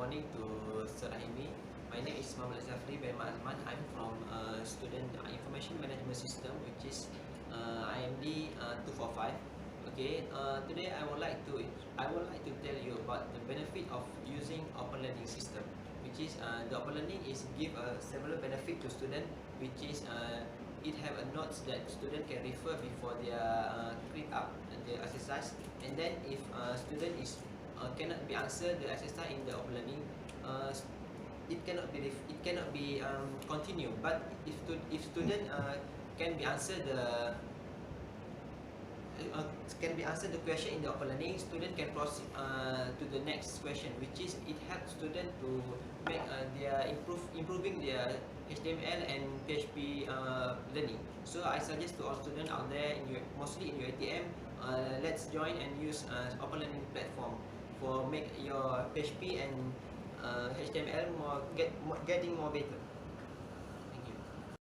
morning to Serahimi. My name is Muhamad Alif Zhafri by Azman. I'm from student information management system, which is IMD 245. Okay, today I would like to tell you about the benefit of using open learning system, which is the open learning is give several benefit to student, which is it have a notes that student can refer before they create up the exercise, and then if student is cannot be answered the exercise in the open learning, it cannot be continue. But if student can be answered the question in the open learning, student can proceed to the next question, which is it helps student to make their improving their HTML and PHP learning. So I suggest to all students out there, mostly in your ATM, let's join and use open learning platform for make your PHP and HTML getting more better.